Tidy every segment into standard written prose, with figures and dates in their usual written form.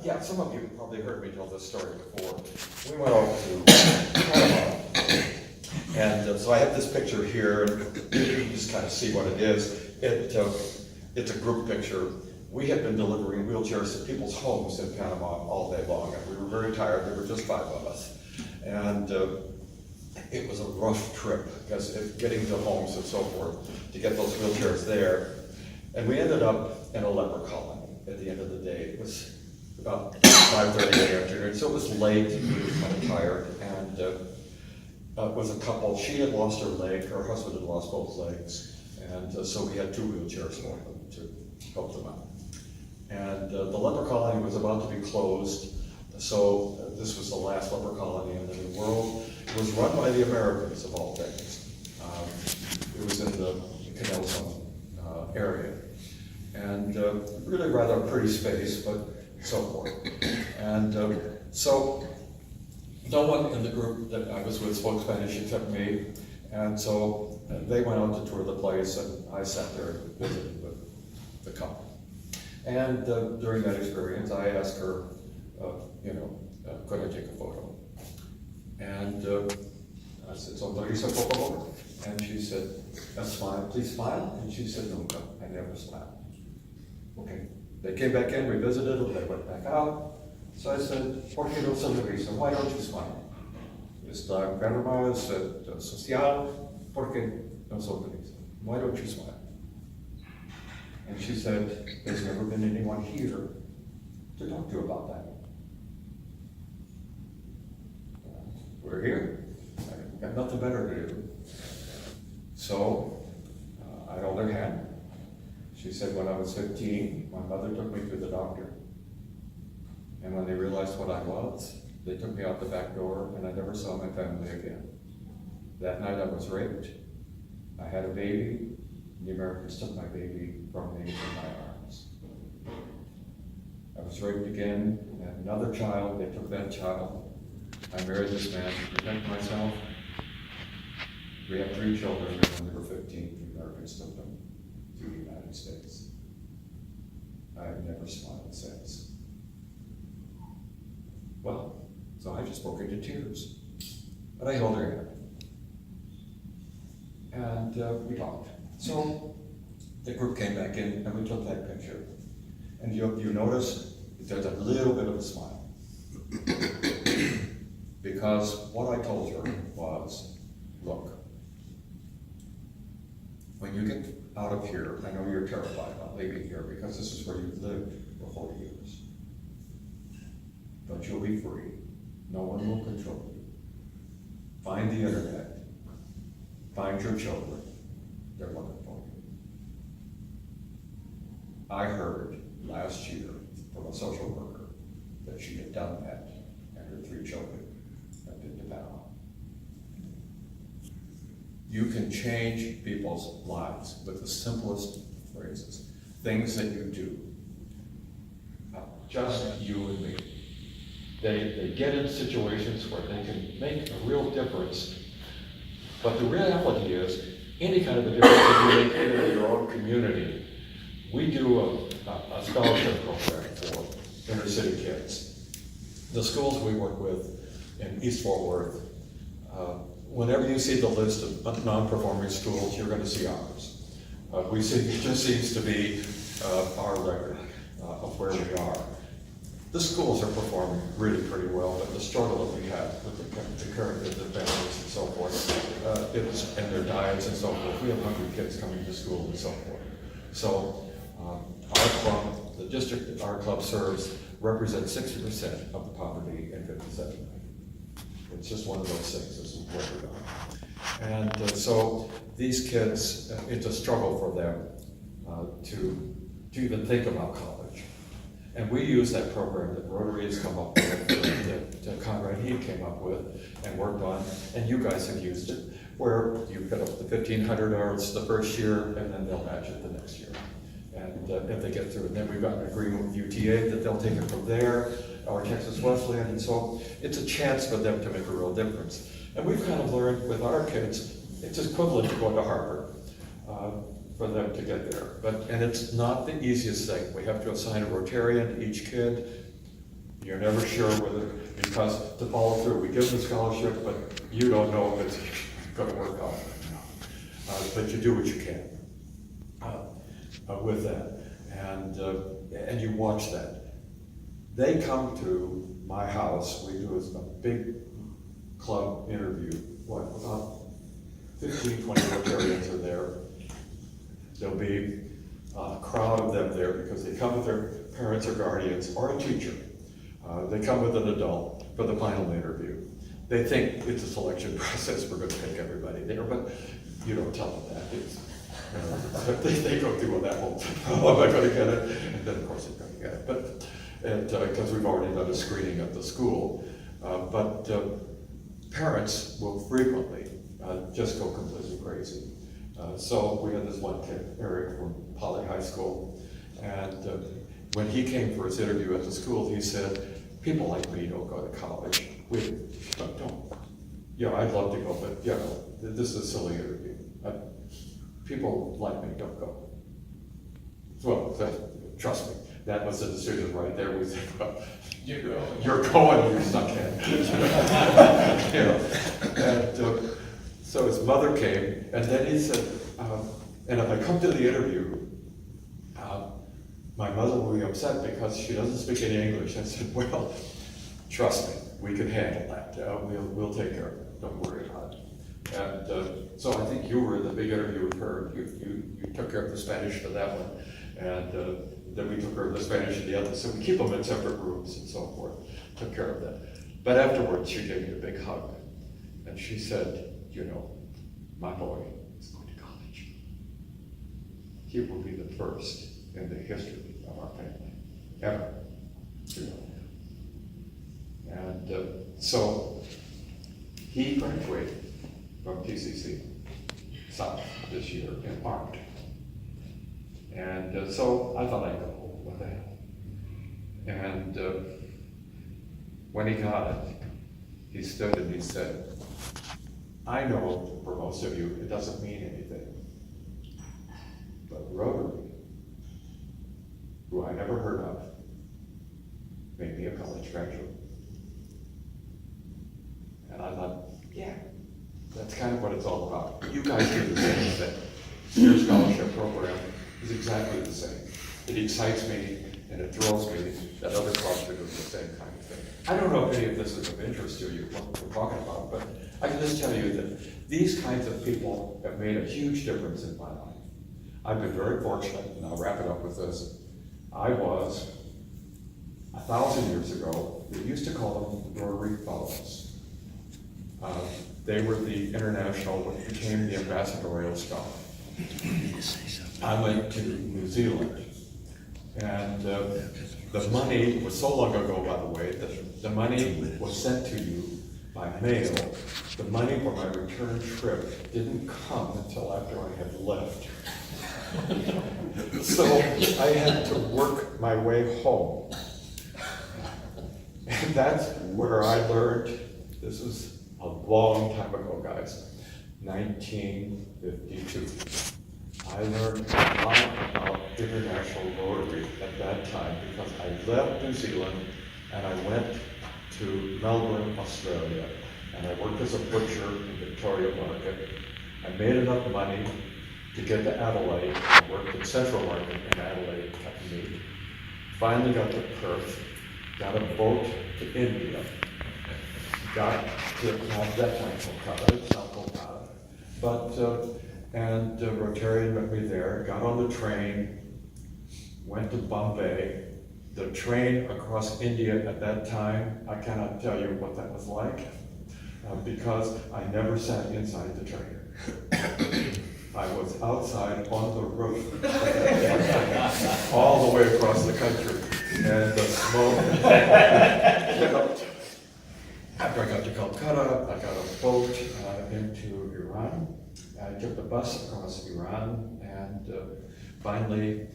yeah, some of you probably heard me tell this story before. We went over to Panama, and so I have this picture here, and you can just kind of see what it is. It's a group picture. We had been delivering wheelchairs to people's homes in Panama all day long, and we were very tired. There were just 5 of us. And it was a rough trip, because getting to homes and so forth, to get those wheelchairs there. And we ended up in a leper colony at the end of the day. It was about 5:30 in the afternoon, so it was late, we were kind of tired, and it was a couple. She had lost her leg, her husband had lost both legs, and so we had 2 wheelchairs for them to help them out. And the leper colony was about to be closed, so this was the last leper colony in the world. It was run by the Americans, of all things. It was in the Canal Zone area, and really rather pretty space, but so forth. And so no one in the group that I was with spoke Spanish except me, and so they went out to tour the place, and I sat there and visited with the couple. And during that experience, I asked her, could I take a photo? And I said, "Sonrisa, por favor." And she said, "Smile, please smile." And she said, "No, I never smile." Okay. They came back in, we visited them, they went back out. So I said, "Por qué no sonrisa? Why don't you smile? Esta enferma es social, ¿por qué no sonrisa? Why don't you smile?" And she said, "There's never been anyone here to talk to about that. We're here. I've got nothing better to do." So I held her hand. She said, "When I was 15, my mother took me to the doctor. And when they realized what I was, they took me out the back door, and I never saw my family again. That night I was raped. I had a baby. The Americans took my baby from me in my arms. I was raped again, I had another child, they took that child. I married this man to protect myself. We have 3 children, and when they were 15, the Americans took them to the United States. I have never smiled since." Well, so I just broke into tears, but I held her hand. And we talked. So the group came back in, and we took that picture. And you notice there's a little bit of a smile. Because what I told her was, look, when you get out of here, I know you're terrified about leaving here because this is where you've lived for 40 years. But you'll be free. No one will control you. Find the internet. Find your children. They're looking for you. I heard last year from a social worker that she had done that, and her 3 children had been to Panama. You can change people's lives with the simplest phrases, things that you do. Just you and me. They get in situations where they can make a real difference. But the reality is, any kind of a difference that you make in your own community. We do a scholarship program for inner city kids. The schools we work with in East Fort Worth, whenever you see the list of non-performing schools, you're going to see ours. It just seems to be our record of where we are. The schools are performing really pretty well, but the struggle that we have with the current of the families and so forth, and their diets and so forth, we have hungry kids coming to school and so forth. So our club, the district that our club serves, represents 60% of the poverty in 57 million. It's just one of those things, this is what we are. And so these kids, it's a struggle for them to even think about college. And we use that program that Rotary has come up with, that Conrad Heath came up with and worked on, and you guys have used it, where you put up the 1,500 hours the first year, and then they'll match it the next year. And if they get through it, then we've got an agreement with UTA that they'll take it from there, or Texas Wesleyan, and so it's a chance for them to make a real difference. And we've kind of learned with our kids, it's equivalent to going to Harvard. For them to get there. And it's not the easiest thing. We have to assign a Rotarian to each kid. You're never sure whether, because to follow through, we give them the scholarship, but you don't know if it's gonna work out. But you do what you can with that, and you watch that. They come to my house, we do a big club interview, about 15, 20 Rotarians are there. There'll be a crowd of them there because they come with their parents or guardians or a teacher. They come with an adult for the final interview. They think it's a selection process, we're gonna pick everybody there, but you don't tell them that. They go through that whole, oh, am I gonna get it? And then of course they're gonna get it. But, because we've already done a screening at the school. But parents will frequently just go completely crazy. So we had this one kid, Eric, from Poly High School, and when he came for his interview at the school, he said, people like me don't go to college. We don't. Yeah, I'd love to go, but you know, this is a silly interview. People like me don't go. Well, trust me, that was a decision right there. We said, well, you're going, you're stuck in. You know, and so his mother came, and then he said, and if I come to the interview, my mother will be upset because she doesn't speak any English. I said, well, trust me, we can handle that. We'll take care of it. Don't worry about it. And so I think you were in the big interview with her. You took care of the Spanish for that one, and then we took care of the Spanish in the other. So we keep them in separate rooms and so forth. Took care of that. But afterwards, she gave me a big hug, and she said, you know, my boy is going to college. He will be the first in the history of our family, ever. You know. And so he graduated from TCC South this year in art. And so I thought I'd go, what the hell? And when he got it, he stood and he said, I know for most of you it doesn't mean anything, but Rotary, who I never heard of, made me a college graduate. And I thought, yeah, that's kind of what it's all about. You guys do the same thing. Your scholarship program is exactly the same. It excites me and it thrills me that other clubs are doing the same kind of thing. I don't know if any of this is of interest to you, what we're talking about, but I can just tell you that these kinds of people have made a huge difference in my life. I've been very fortunate, and I'll wrap it up with this. I was, 1,000 years ago, they used to call them Rotary Fellows. They were the international, what became the ambassadorial scholar. I went to New Zealand, and the money was so long ago, by the way, that the money was sent to you by mail. The money for my return trip didn't come until after I had left. So I had to work my way home. And that's where I learned, this is a long time ago, guys, 1952. I learned a lot about international Rotary at that time because I left New Zealand and I went to Melbourne, Australia, and I worked as a butcher in Victoria Market. I made enough money to get to Adelaide. I worked in Central Market in Adelaide, cutting meat. Finally got to Perth, got a boat to India, got to that time Kolkata, it's not Kolkata, but and Rotarian met me there, got on the train, went to Bombay. The train across India at that time, I cannot tell you what that was like, because I never sat inside the train. I was outside on the roof, all the way across the country, and the smoke. After I got to Calcutta, I got a boat into Iran. I took the bus across Iran, and finally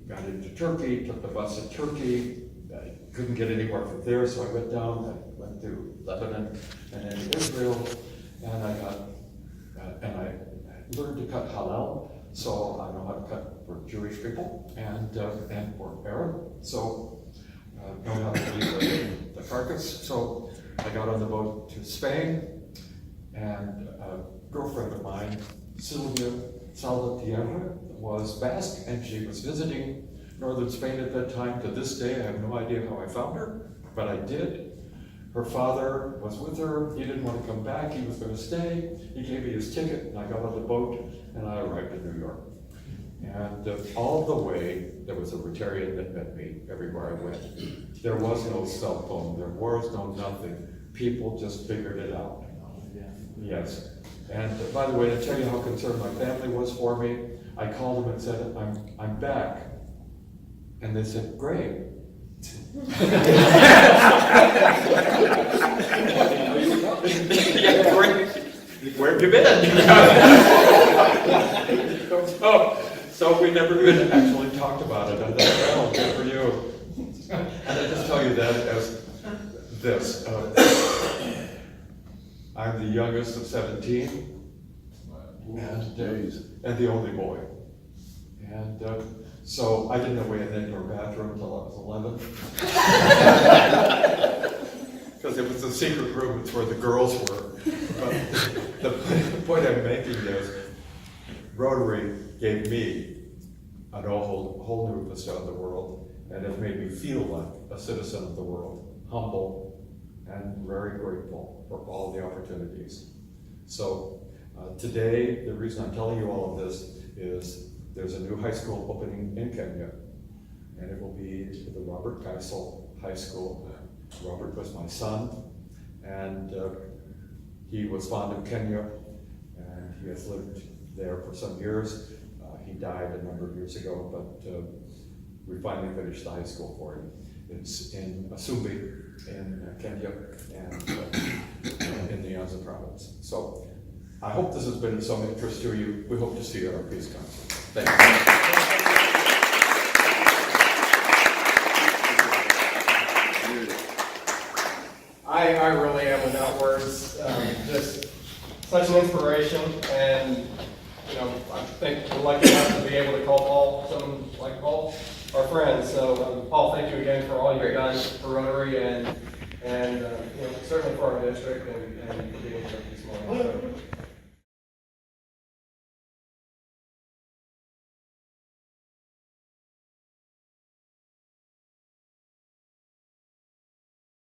got into Turkey, took the bus to Turkey. I couldn't get anywhere from there, so I went down, I went through Lebanon and then Israel, and I learned to cut halal, so I know how to cut for Jewish people and for Arab. So know how to leave the carcass. So I got on the boat to Spain, and a girlfriend of mine, Sylvia Salvatierra, was Basque, and she was visiting northern Spain at that time. To this day, I have no idea how I found her, but I did. Her father was with her. He didn't want to come back. He was going to stay. He gave me his ticket, and I got on the boat, and I arrived in New York. And all the way, there was a Rotarian that met me everywhere I went. There was no cell phone. There was no nothing. People just figured it out. Yes. And by the way, to tell you how concerned my family was for me, I called them and said, I'm back. And they said, great. Where have you been? So we never even actually talked about it. I thought, well, good for you. And I just tell you that as this. I'm the youngest of 17, and the only boy. And so I didn't know we had an indoor bathroom until I was 11. Because it was a secret room, it's where the girls were. But the point I'm making is, Rotary gave me a whole new vista of the world, and it made me feel like a citizen of the world, humble, and very grateful for all the opportunities. So today, the reason I'm telling you all of this is there's a new high school opening in Kenya, and it will be the Robert Geisel High School. Robert was my son, and he was fond of Kenya, and he has lived there for some years. He died a number of years ago, but we finally finished the high school for him. It's in Asumbi in Kenya, and in the Nyanza province. So I hope this has been of some interest to you. We hope to see you at our Peace Council. Thank you. I really am without words. Just such an inspiration, and you know, I think we're lucky enough to be able to call Paul, someone like Paul, our friend. So Paul, thank you again for all you've done for Rotary and you know, certainly for our district and for being here this morning.